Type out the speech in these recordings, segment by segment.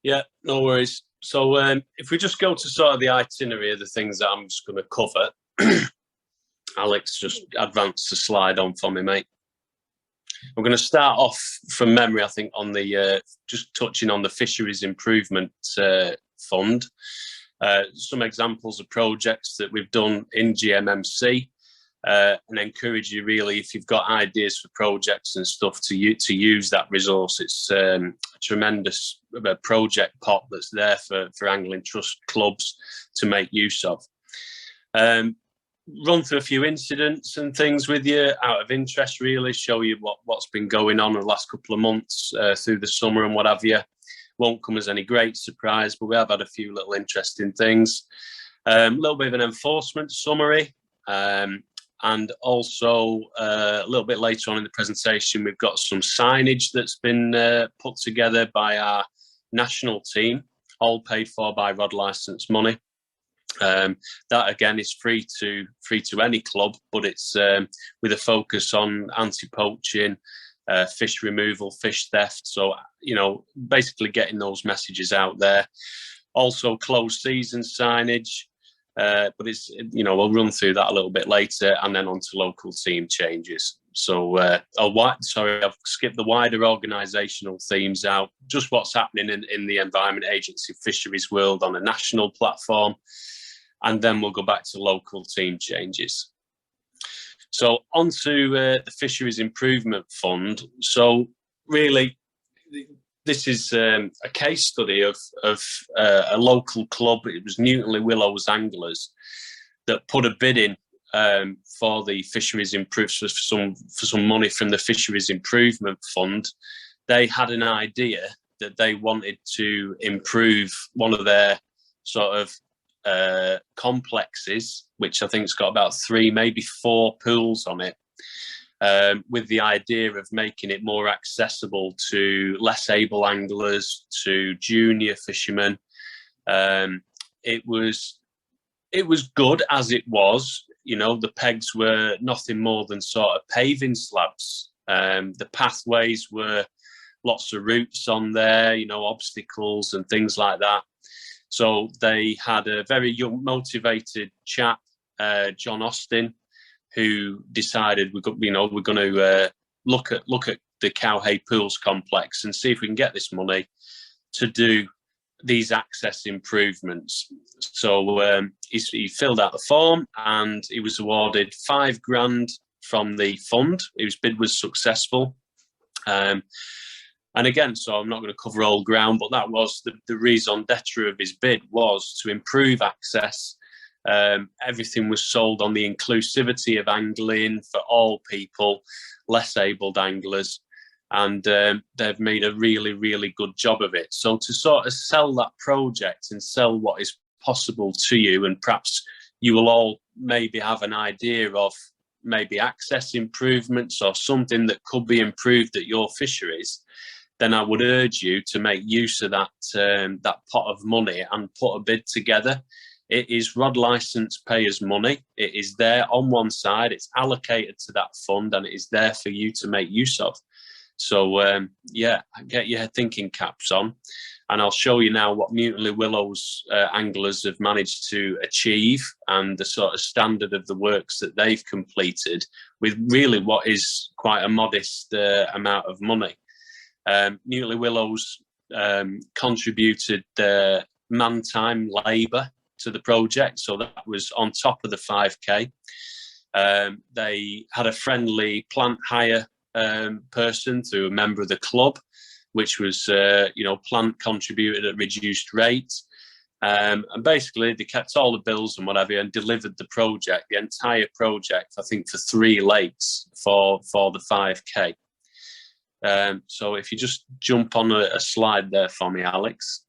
Yeah, no worries. So if we just go to sort of the itinerary of the things that I'm just going to cover, Alex, just advance the slide on for me, mate. We're going to start off from memory, I think, on the just touching on the Fisheries Improvement Fund. Some examples of projects that we've done in GMMC, and encourage you really, if you've got ideas for projects and stuff, to use that resource. It's a tremendous project pot that's there for angling trust clubs to make use of. Run through a few incidents and things with you out of interest, really, show you what's been going on in the last couple of months through the summer and what have you. Won't come as any great surprise, but we have had a few little interesting things. A little bit of an enforcement summary, and also a little bit later on in the presentation, we've got some signage that's been put together by our national team, all paid for by rod licence money. That again is free to any club, but it's with a focus on anti-poaching, fish removal, fish theft. So, you know, basically getting those messages out there. Also closed season signage, but it's, you know, we'll run through that a little bit later, and then on to local team changes. So sorry, I've skipped the wider organisational themes out, just what's happening in the Environment Agency Fisheries world on a national platform. And then we'll go back to local team changes. So onto the Fisheries Improvement Fund. So really, this is a case study of a local club. It was Newtonley Willows Anglers that put a bid in for the Fisheries Improvement, for some money from the Fisheries Improvement Fund. They had an idea that they wanted to improve one of their sort of complexes, which I think it's got about 3, maybe 4 pools on it, with the idea of making it more accessible to less able anglers, to junior fishermen. It was good as it was. You know, the pegs were nothing more than sort of paving slabs. The pathways were lots of routes on there, you know, obstacles and things like that. So they had a very young, motivated chap, John Austin, who decided we're going to look at the Cowhay Pools complex and see if we can get this money to do these access improvements. So he filled out the form and he was awarded £5,000 from the fund. His bid was successful. And again, so I'm not going to cover all ground, but that was the raison d'etre of his bid, was to improve access. Everything was sold on the inclusivity of angling for all people, less abled anglers, and they've made a really, really good job of it. So to sort of sell that project and sell what is possible to you, and perhaps you will all maybe have an idea of maybe access improvements or something that could be improved at your fisheries, then I would urge you to make use of that pot of money and put a bid together. It is rod licence payers' money. It is there on one side. It's allocated to that fund, and it is there for you to make use of. So yeah, get your thinking caps on, and I'll show you now what Newtonley Willows anglers have managed to achieve and the sort of standard of the works that they've completed with really what is quite a modest amount of money. Newtonley Willows contributed man-time labour to the project, so that was on top of the 5k. They had a friendly plant hire person through a member of the club, which was plant contributed at reduced rate, and basically they kept all the bills and whatever and delivered the project, the entire project, I think for 3 lakes for the 5k. So if you just jump on a slide there for me, Alex.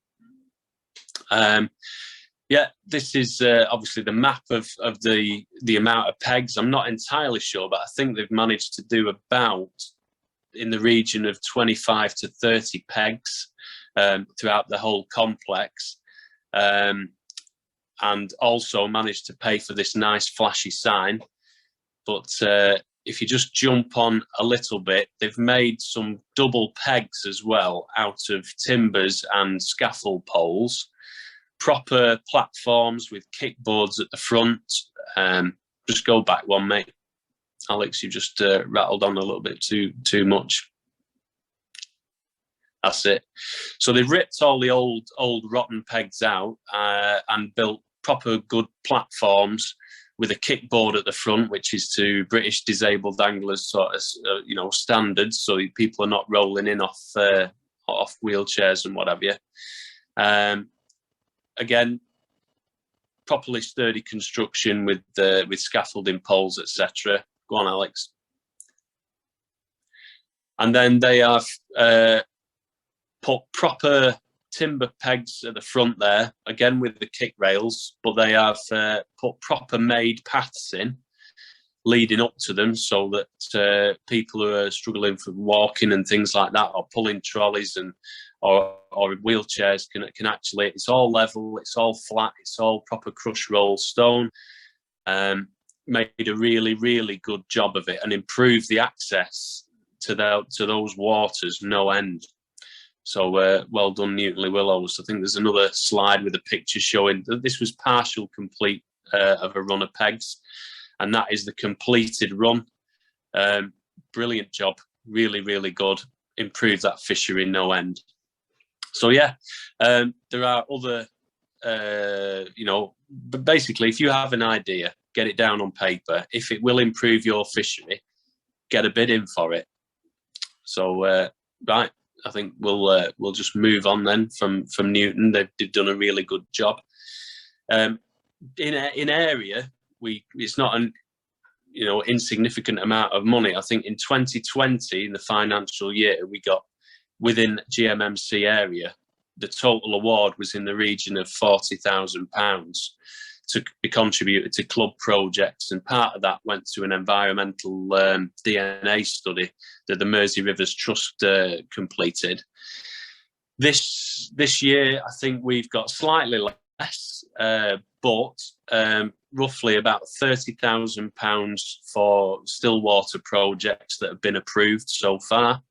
Yeah, this is obviously the map of the amount of pegs. I'm not entirely sure, but I think they've managed to do about in the region of 25 to 30 pegs throughout the whole complex, and also managed to pay for this nice flashy sign. But if you just jump on a little bit, they've made some double pegs as well out of timbers and scaffold poles, proper platforms with kickboards at the front. Just go back one, mate. Alex, you just rattled on a little bit too much. That's it. So they've ripped all the old rotten pegs out and built proper good platforms with a kickboard at the front, which is to British disabled anglers sort of standards, so people are not rolling in off wheelchairs and what have you. Again, properly sturdy construction with scaffolding poles, etc. Go on, Alex. And then they have put proper timber pegs at the front there, again with the kick rails, but they have put proper made paths in leading up to them, so that people who are struggling for walking and things like that, or pulling trolleys or wheelchairs can actually, it's all level, it's all flat, it's all proper crushed rolled stone. Made a really, really good job of it and improved the access to those waters no end. So well done, Newtonley Willows. I think there's another slide with a picture showing that this was partial complete of a run of pegs, and that is the completed run. Brilliant job, really, really good. Improved that fishery no end. So yeah, there are other, but basically, if you have an idea, get it down on paper. If it will improve your fishery, get a bid in for it. So right. I think we'll just move on then from Newton. They've done a really good job. In area, it's not an insignificant amount of money. I think in 2020, in the financial year, we got within GMMC area, the total award was in the region of £40,000 to be contributed to club projects, and part of that went to an environmental DNA study that the Mersey Rivers Trust completed. This year, I think we've got slightly less, but roughly about £30,000 for still water projects that have been approved so far.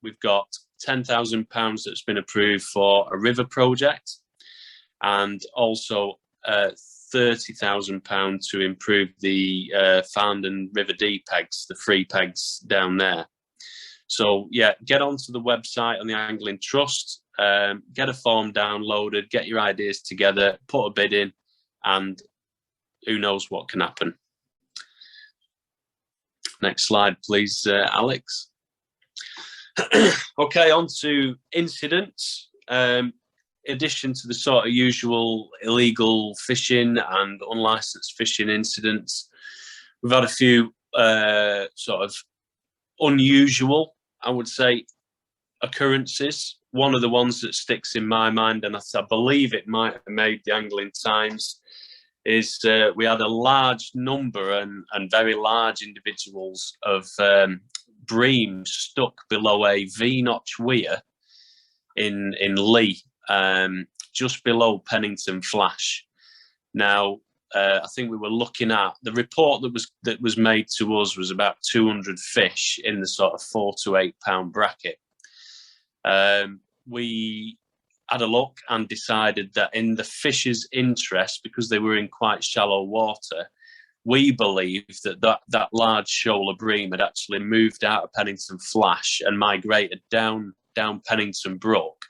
We've got £10,000 that's been approved for a river project, and also £30,000 to improve the Farndon River D pegs, the free pegs down there. So yeah, get onto the website on the Angling Trust, get a form downloaded, get your ideas together, put a bid in, and who knows what can happen. Next slide, please, Alex. Okay, on to incidents. In addition to the sort of usual illegal fishing and unlicensed fishing incidents, we've had a few sort of unusual, I would say, occurrences. One of the ones that sticks in my mind, and I believe it might have made the Angling Times, is we had a large number and very large individuals of bream stuck below a V-notch weir in Lee, just below Pennington Flash. Now, I think we were looking at the report that was made to us was about 200 fish in the sort of £4 to £8 bracket. We had a look and decided that in the fishers' interest, because they were in quite shallow water, we believed that large shoal of bream had actually moved out of Pennington Flash and migrated down Pennington Brook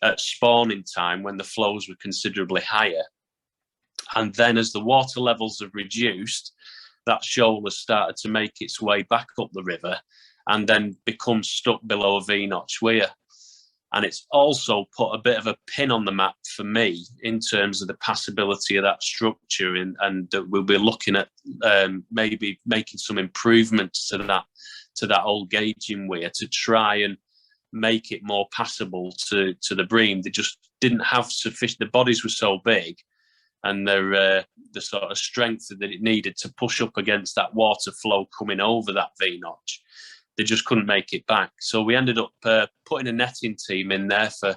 at spawning time when the flows were considerably higher. And then as the water levels have reduced, that shoal has started to make its way back up the river and then become stuck below a V-notch weir. And it's also put a bit of a pin on the map for me in terms of the passability of that structure, and that we'll be looking at maybe making some improvements to that old gauging weir to try and make it more passable to the bream. They just didn't have sufficient, the bodies were so big, and the sort of strength that it needed to push up against that water flow coming over that V-notch, they just couldn't make it back. So we ended up putting a netting team in there for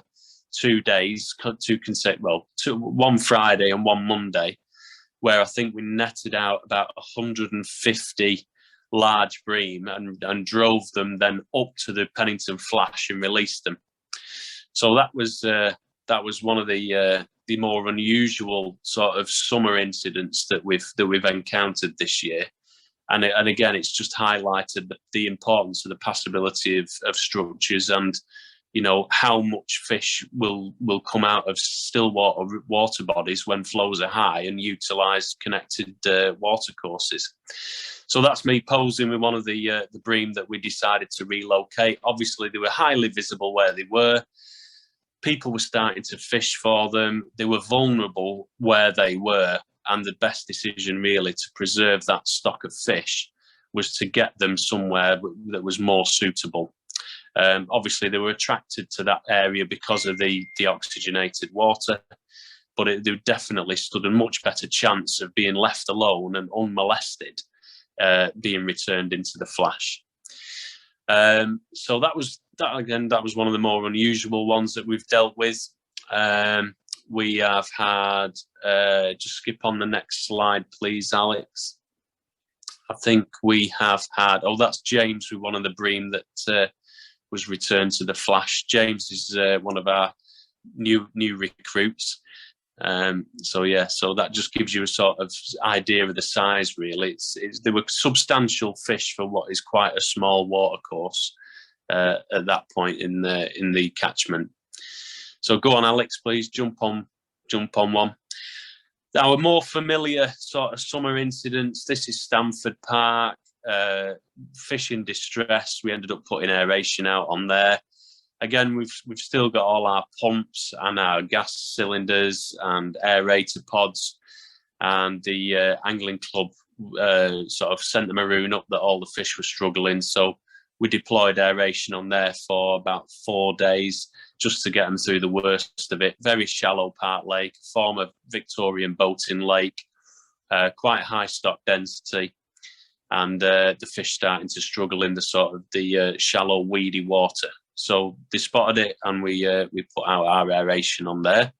2 days, one Friday and one Monday, where I think we netted out about 150 large bream and drove them then up to the Pennington Flash and released them. So that was one of the more unusual sort of summer incidents that we've encountered this year. And again, it's just highlighted the importance of the passability of structures, and how much fish will come out of still water bodies when flows are high, and utilise connected watercourses. So that's me posing with one of the bream that we decided to relocate. Obviously, they were highly visible where they were. People were starting to fish for them. They were vulnerable where they were. And the best decision really to preserve that stock of fish was to get them somewhere that was more suitable. Obviously, they were attracted to that area because of the oxygenated water, but they definitely stood a much better chance of being left alone and unmolested, being returned into the Flash. So that was one of the more unusual ones that we've dealt with. We have had, just skip on the next slide, please, Alex. I think we have had, that's James with one of the bream that was returned to the Flash. James is one of our new recruits. So that just gives you a sort of idea of the size, really. They were substantial fish for what is quite a small watercourse at that point in the catchment. So go on, Alex, please jump on one. Our more familiar sort of summer incidents. This is Stamford Park, fish in distress. We ended up putting aeration out on there. Again, we've still got all our pumps and our gas cylinders and aerator pods, and the angling club sort of sent the maroon up that all the fish were struggling. So we deployed aeration on there for about 4 days just to get them through the worst of it. Very shallow Park Lake, former Victorian boating lake, quite high stock density, and the fish starting to struggle in the sort of the shallow, weedy water. So they spotted it, and we put out our aeration on there.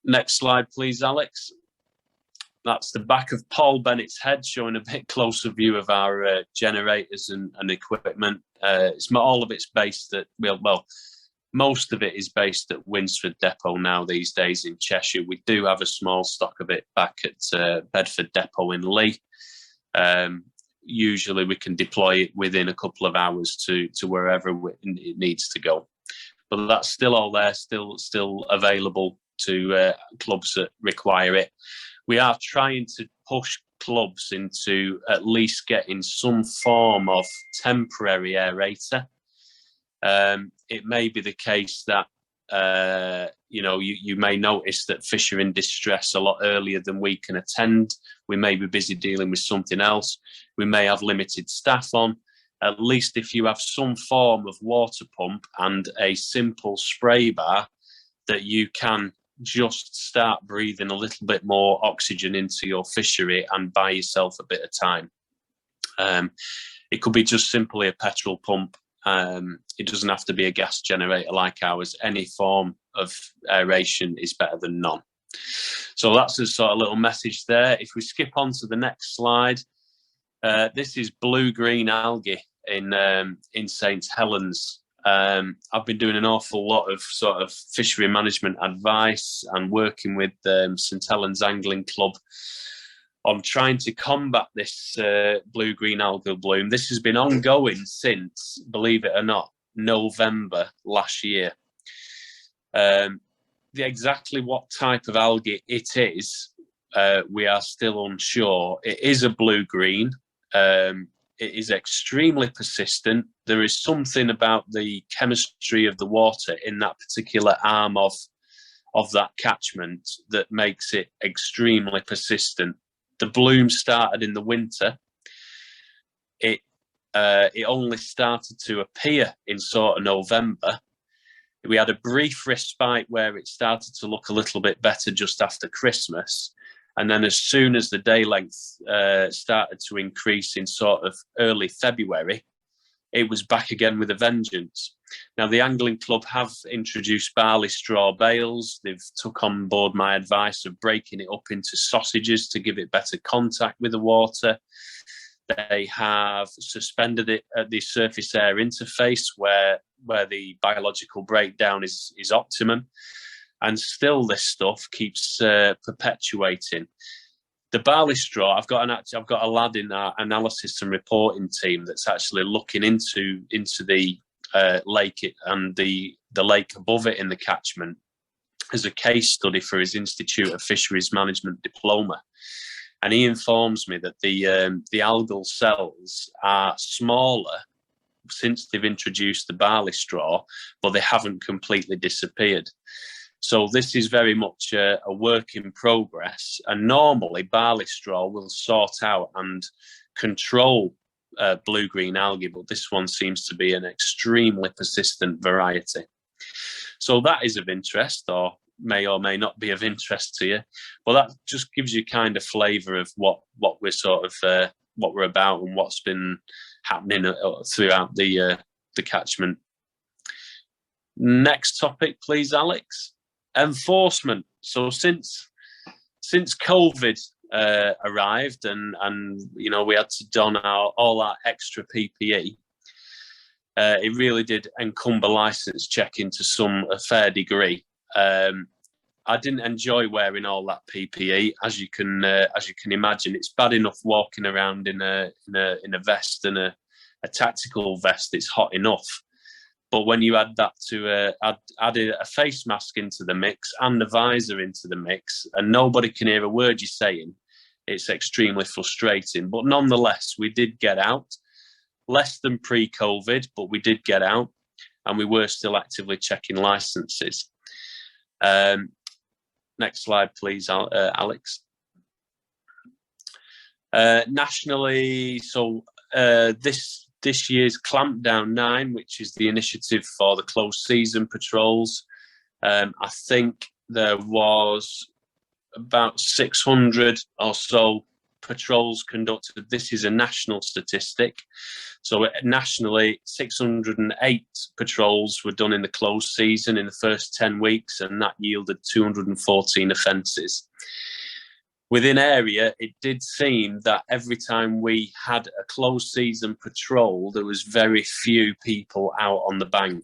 Next slide, please, Alex. That's the back of Paul Bennett's head, showing a bit closer view of our generators and equipment. All of it's based at, most of it is based at Winsford Depot now these days in Cheshire. We do have a small stock of it back at Bedford Depot in Lee. Usually we can deploy it within a couple of hours to wherever it needs to go. But that's still all there, still available to clubs that require it. We are trying to push clubs into at least getting some form of temporary aerator. It may be the case that you may notice that fish are in distress a lot earlier than we can attend. We may be busy dealing with something else. We may have limited staff on. At least if you have some form of water pump and a simple spray bar that you can just start breathing a little bit more oxygen into your fishery and buy yourself a bit of time. It could be just simply a petrol pump. It doesn't have to be a gas generator like ours. Any form of aeration is better than none. So that's a sort of little message there. If we skip on to the next slide, this is blue-green algae in St Helens. I've been doing an awful lot of sort of fishery management advice and working with St Helens Angling Club on trying to combat this blue-green algal bloom. This has been ongoing since, believe it or not, November last year. Exactly what type of algae it is, we are still unsure. It is a blue-green. It is extremely persistent. There is something about the chemistry of the water in that particular arm of that catchment that makes it extremely persistent. The bloom started in the winter. It only started to appear in sort of November. We had a brief respite where it started to look a little bit better just after Christmas. And then as soon as the day length started to increase in sort of early February, it was back again with a vengeance. Now, the Angling Club have introduced barley straw bales. They've took on board my advice of breaking it up into sausages to give it better contact with the water. They have suspended it at the surface air interface where the biological breakdown is optimum. And still this stuff keeps perpetuating. The barley straw, I've got a lad in our analysis and reporting team that's actually looking into the lake and the lake above it in the catchment as a case study for his Institute of Fisheries Management diploma. And he informs me that the algal cells are smaller since they've introduced the barley straw, but they haven't completely disappeared. So this is very much a work in progress. And normally barley straw will sort out and control blue-green algae, but this one seems to be an extremely persistent variety. So that is of interest, or may not be of interest to you. But that just gives you kind of flavour of what we're sort of what we're about and what's been happening throughout the catchment. Next topic, please, Alex. Enforcement. So since COVID arrived and you know, we had to don all our extra PPE, it really did encumber licence checking to a fair degree. I didn't enjoy wearing all that PPE, as you can imagine. It's bad enough walking around in a vest and a tactical vest. It's hot enough. But when you add that to add a face mask into the mix and a visor into the mix, and nobody can hear a word you're saying, it's extremely frustrating. But nonetheless, we did get out, less than pre-COVID, but we did get out, and we were still actively checking licenses. Next slide, please, Alex. Nationally, so this year's Clampdown 9, which is the initiative for the closed season patrols. I think there was about 600 or so patrols conducted. This is a national statistic. So nationally, 608 patrols were done in the closed season in the first 10 weeks, and that yielded 214 offences. Within area, it did seem that every time we had a closed season patrol, there was very few people out on the bank.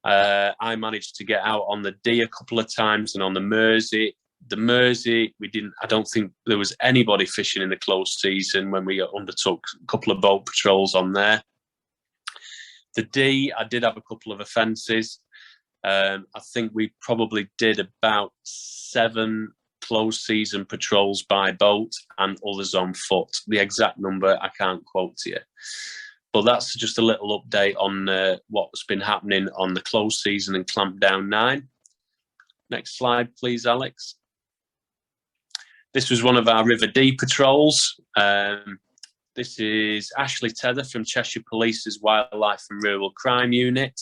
I managed to get out on the Dee a couple of times and on the Mersey. The Mersey, I don't think there was anybody fishing in the closed season when we undertook a couple of boat patrols on there. The Dee, I did have a couple of offences. I think we probably did about 7 closed season patrols by boat and others on foot. The exact number I can't quote to you. But that's just a little update on what's been happening on the closed season and Clampdown 9. Next slide, please, Alex. This was one of our River Dee patrols. This is Ashley Tether from Cheshire Police's Wildlife and Rural Crime Unit.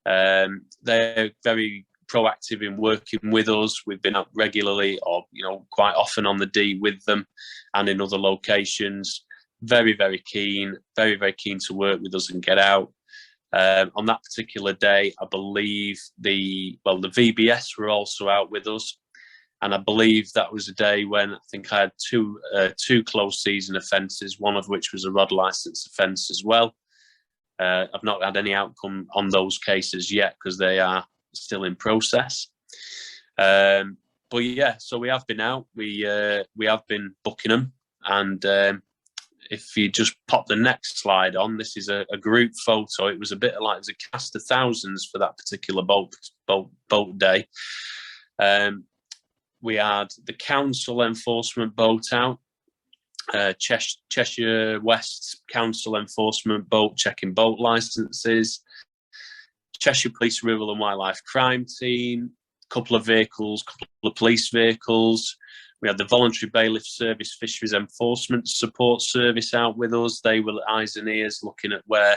They're very proactive in working with us. We've been out regularly, or quite often on the Dee with them, and in other locations. Very, very keen to work with us and get out. On that particular day, I believe the VBS were also out with us, and I believe that was a day when I think I had two closed season offences, one of which was a rod licence offence as well. I've not had any outcome on those cases yet because they are still in process. But yeah, so we have been out. We have been booking them, and if you just pop the next slide on, this is a group photo. It was a bit like it was a cast of thousands for that particular boat day. We had the council enforcement boat out, Cheshire West Council enforcement boat checking boat licences, Cheshire Police Rural and Wildlife Crime Team, a couple of vehicles, couple of police vehicles. We had the Voluntary Bailiff Service Fisheries Enforcement Support Service out with us. They were eyes and ears looking at where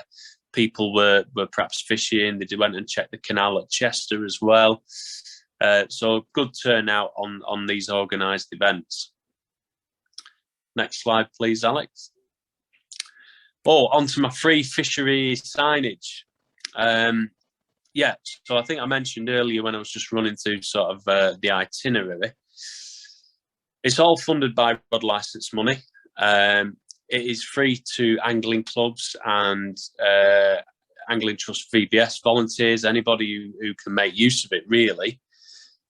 people were perhaps fishing. They went and checked the canal at Chester as well. So good turnout on these organised events. Next slide, please, Alex. Onto my free fishery signage. Yeah, so I think I mentioned earlier when I was just running through sort of the itinerary, it's all funded by rod licence money. It is free to angling clubs and Angling Trust VBS volunteers, anybody who can make use of it, really.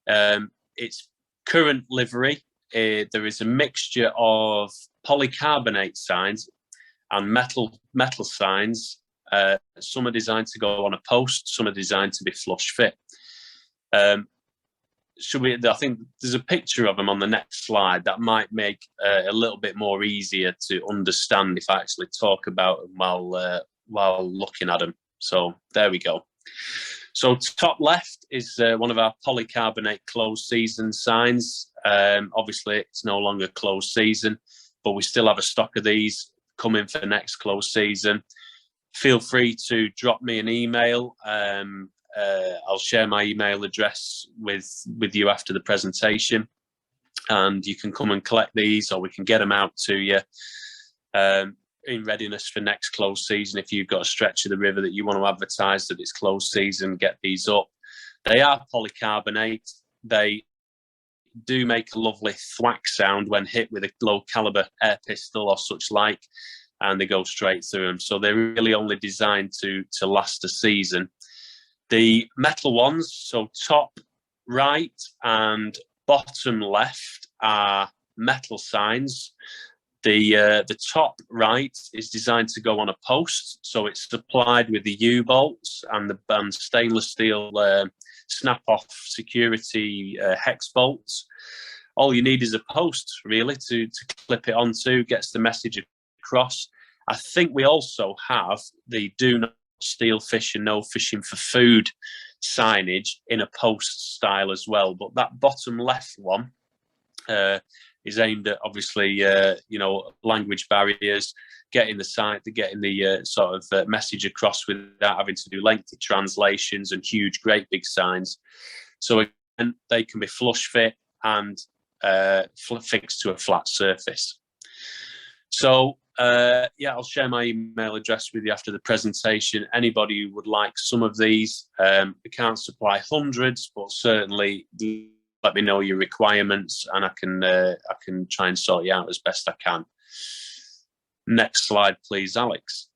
It's current livery. There is a mixture of polycarbonate signs and metal signs. Some are designed to go on a post, some are designed to be flush fit. I think there's a picture of them on the next slide that might make a little bit more easier to understand if I actually talk about them while looking at them. So there we go. So top left is one of our polycarbonate closed season signs. Obviously, it's no longer closed season, but we still have a stock of these coming for next closed season. Feel free to drop me an email. I'll share my email address with you after the presentation, and you can come and collect these, or we can get them out to you in readiness for next closed season. If you've got a stretch of the river that you want to advertise that it's closed season, get these up. They are polycarbonate. They do make a lovely thwack sound when hit with a low caliber air pistol or such like, and they go straight through them. So they're really only designed to last a season. The metal ones, so top right and bottom left, are metal signs. The top right is designed to go on a post, so it's supplied with the U-bolts and the stainless steel snap-off security hex bolts. All you need is a post, really, to clip it onto, gets the message across. I think we also have the do not steal fish and no fishing for food signage in a post style as well. But that bottom left one is aimed at, obviously, language barriers, getting the sort of message across without having to do lengthy translations and huge, great big signs. So again, they can be flush fit and fixed to a flat surface. So I'll share my email address with you after the presentation. Anybody who would like some of these, we can't supply hundreds, but certainly let me know your requirements, and I can try and sort you out as best I can. Next slide, please, Alex.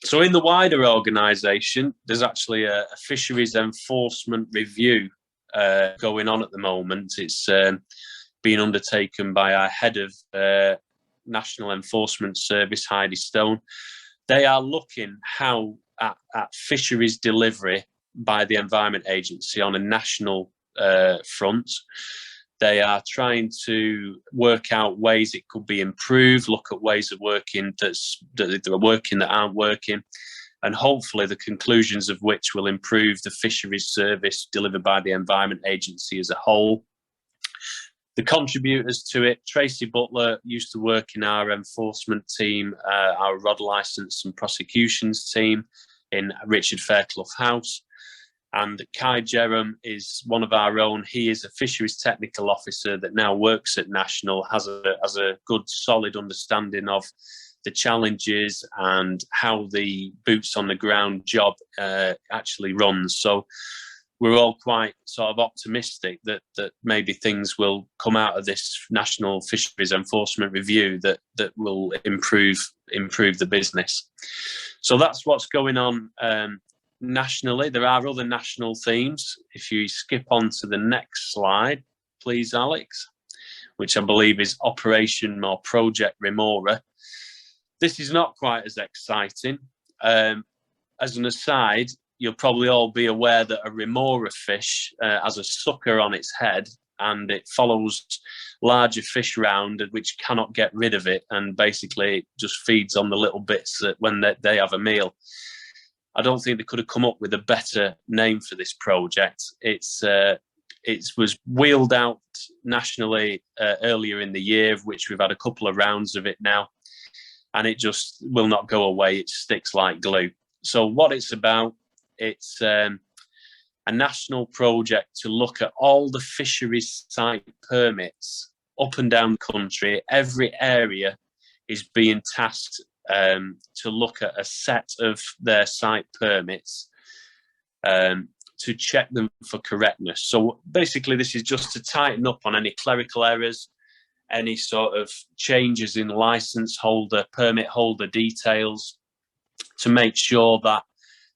So in the wider organisation, there's actually a fisheries enforcement review going on at the moment. It's being undertaken by our head of National Enforcement Service, Heidi Stone. They are looking at fisheries delivery by the Environment Agency on a national front. They are trying to work out ways it could be improved, look at ways of working that are working that aren't working, and hopefully the conclusions of which will improve the fisheries service delivered by the Environment Agency as a whole. The contributors to it, Tracy Butler used to work in our enforcement team, our rod licence and prosecutions team in Richard Fairclough House. And Kai Jerram is one of our own. He is a fisheries technical officer that now works at National, has a good, solid understanding of the challenges and how the boots on the ground job actually runs. So we're all quite sort of optimistic that maybe things will come out of this National Fisheries Enforcement Review that will improve the business. So that's what's going on nationally. There are other national themes. If you skip on to the next slide, please, Alex, which I believe is Operation or Project Remora. This is not quite as exciting. As an aside, you'll probably all be aware that a remora fish has a sucker on its head, and it follows larger fish around which cannot get rid of it, and basically it just feeds on the little bits that when they have a meal. I don't think they could have come up with a better name for this project. It was wheeled out nationally earlier in the year, of which we've had a couple of rounds of it now, and it just will not go away. It sticks like glue. So what it's about, it's a national project to look at all the fisheries site permits up and down the country. Every area is being tasked to look at a set of their site permits to check them for correctness. So basically, this is just to tighten up on any clerical errors, any sort of changes in license holder, permit holder details, to make sure that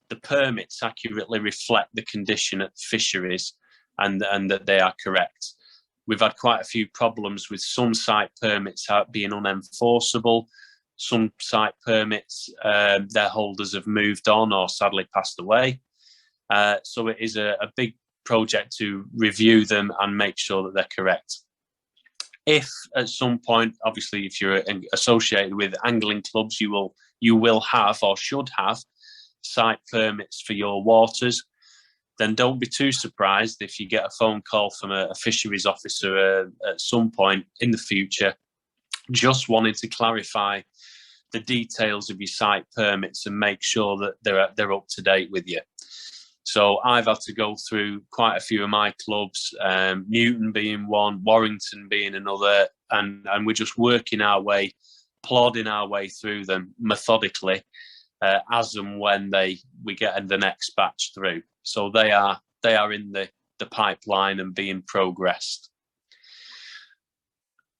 the permits accurately reflect the condition at the fisheries and that they are correct. We've had quite a few problems with some site permits being unenforceable. Some site permits, their holders have moved on or sadly passed away. So it is a big project to review them and make sure that they're correct. If at some point, obviously, if you're associated with angling clubs, you will have or should have site permits for your waters, then don't be too surprised if you get a phone call from a fisheries officer at some point in the future, just wanting to clarify the details of your site permits and make sure that they're up to date with you. So I've had to go through quite a few of my clubs, Newton being one, Warrington being another, and we're just working our way, plodding our way through them methodically, as and when we get the next batch through. So they are in the pipeline and being progressed.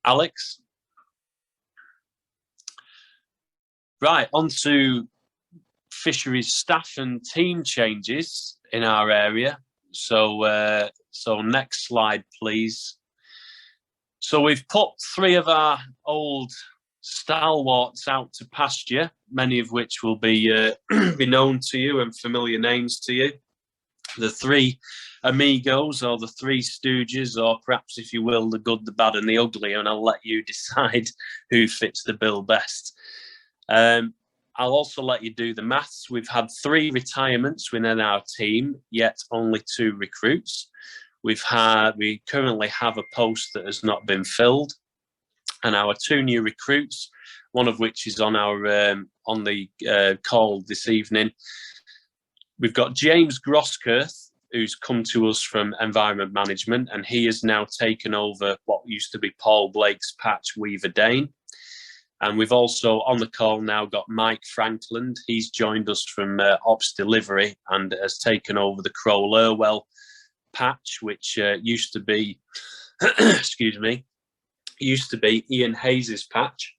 Alex? Right, on to fisheries staff and team changes in our area. So next slide, please. So we've put 3 of our old stalwarts out to pasture, many of which will be be known to you and familiar names to you. The 3 amigos, or the 3 stooges, or perhaps, if you will, the good, the bad and the ugly, and I'll let you decide who fits the bill best. I'll also let you do the maths. We've had 3 retirements within our team, yet only 2 recruits. We currently have a post that has not been filled, and our 2 new recruits, one of which is on our on the call this evening. We've got James Grosskirth, who's come to us from Environment Management, and he has now taken over what used to be Paul Blake's patch, Weaver Dane. And we've also on the call now got Mike Frankland. He's joined us from Ops Delivery and has taken over the Crowell Irwell patch, which used to be, excuse me, used to be Ian Hayes's patch.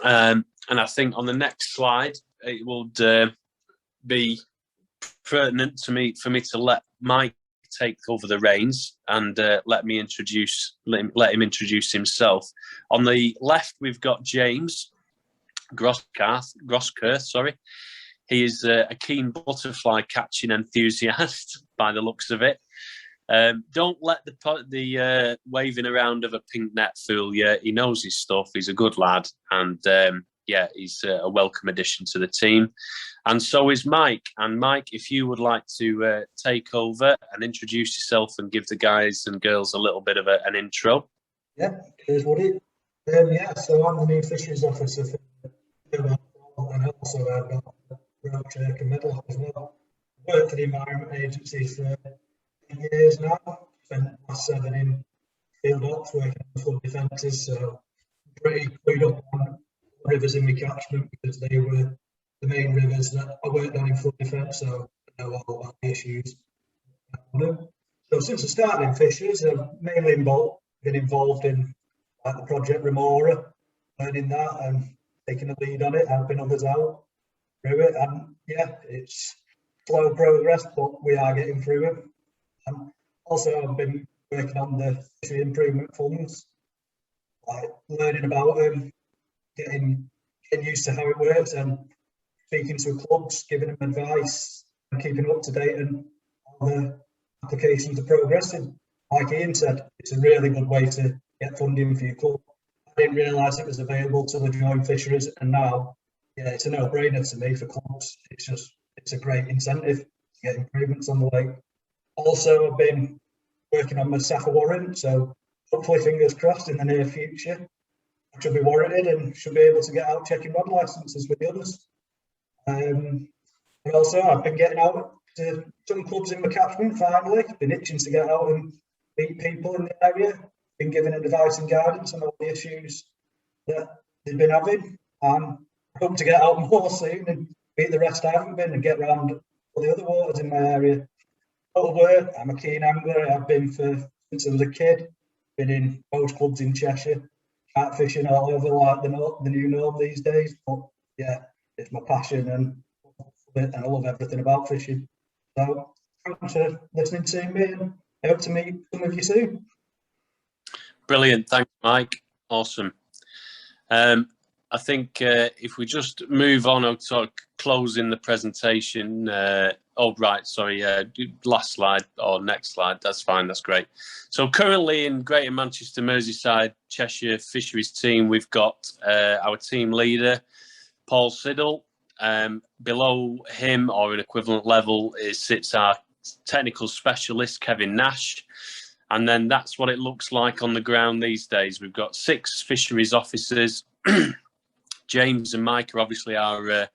And I think on the next slide, it would be pertinent for me to let Mike take over the reins and let him introduce himself. On the left, we've got James Grosskirth, sorry. He is a keen butterfly catching enthusiast by the looks of it. Don't let the waving around of a pink net fool you. He knows his stuff. He's a good lad, and yeah, he's a welcome addition to the team. And so is Mike. And Mike, if you would like to take over and introduce yourself and give the guys and girls a little bit of an intro. Yeah, cheers, Woody. Yeah, so I'm the new fisheries officer for and also I've got road check and middle as well. I've worked for the Environment Agency for 8 years now. Spent the last 7 in field ops working on flood defences, so pretty clued up on rivers in my catchment because they were the main rivers that I worked on in flood defence, so I know all about the issues. So since I started in fisheries, I've mainly been involved in like the Project Remora, learning that and taking the lead on it, helping others out through it. And yeah, it's slow progress, but we are getting through it. Also, I've been working on the fishery improvement funds, like learning about them, getting used to how it works, and speaking to clubs, giving them advice, and keeping up to date and how the applications are progressing. Like Ian said, it's a really good way to get funding for your club. I didn't realise it was available to the joint fisheries, and now, yeah, it's a no-brainer to me for clubs. It's a great incentive to get improvements on the lake. Also, I've been working on my SAFA warrant, so hopefully, fingers crossed, in the near future, I should be warranted and should be able to get out checking rod licences with the others. And also, I've been getting out to some clubs in my catchment finally. Been itching to get out and meet people in the area. Been giving advice and guidance on all the issues that they've been having, and I hope to get out more soon and beat the rest I haven't been and get round all the other waters in my area. Out work, I'm a keen angler. I've been since I was a kid. Been in most clubs in Cheshire, cat fishing all over like the new norm these days. But yeah, it's my passion and I love everything about fishing. So thanks for listening to me, and I hope to meet some of you soon. Brilliant, thanks, Mike. Awesome. I think if we just move on, I'll sort of closing the presentation. Last slide or next slide. That's fine. That's great. So currently in Greater Manchester Merseyside Cheshire Fisheries Team, we've got our team leader, Paul Siddle. Below him, or an equivalent level, sits our technical specialist, Kevin Nash. And then that's what it looks like on the ground these days. We've got 6 fisheries officers. James and Mike are obviously our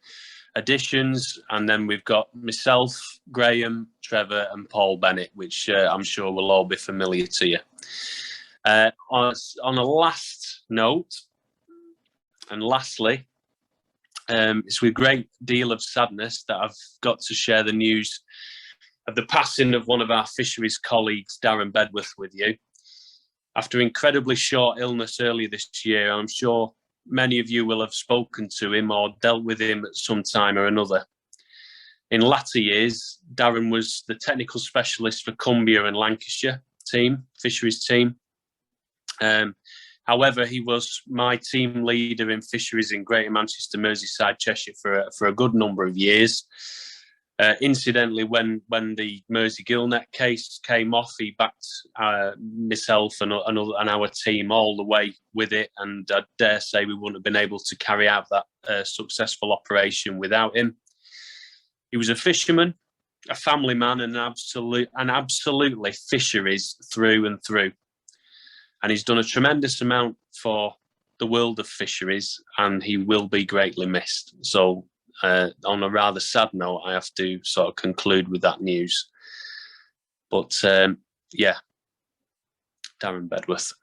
additions, and then we've got myself, Graham, Trevor and Paul Bennett, which I'm sure will all be familiar to you. On a last note, and lastly, it's with a great deal of sadness that I've got to share the news of the passing of one of our fisheries colleagues, Darren Bedworth, with you. After incredibly short illness earlier this year, I'm sure many of you will have spoken to him or dealt with him at some time or another. In latter years, Darren was the technical specialist for Cumbria and Lancashire fisheries team. However, he was my team leader in fisheries in Greater Manchester Merseyside Cheshire for a good number of years. Incidentally, when the Mersey Gillnet case came off, he backed myself and our team all the way with it, and I dare say we wouldn't have been able to carry out that successful operation without him. He was a fisherman, a family man, and absolutely fisheries through and through. And he's done a tremendous amount for the world of fisheries, and he will be greatly missed. So on a rather sad note, I have to sort of conclude with that news. But yeah, Darren Bedworth.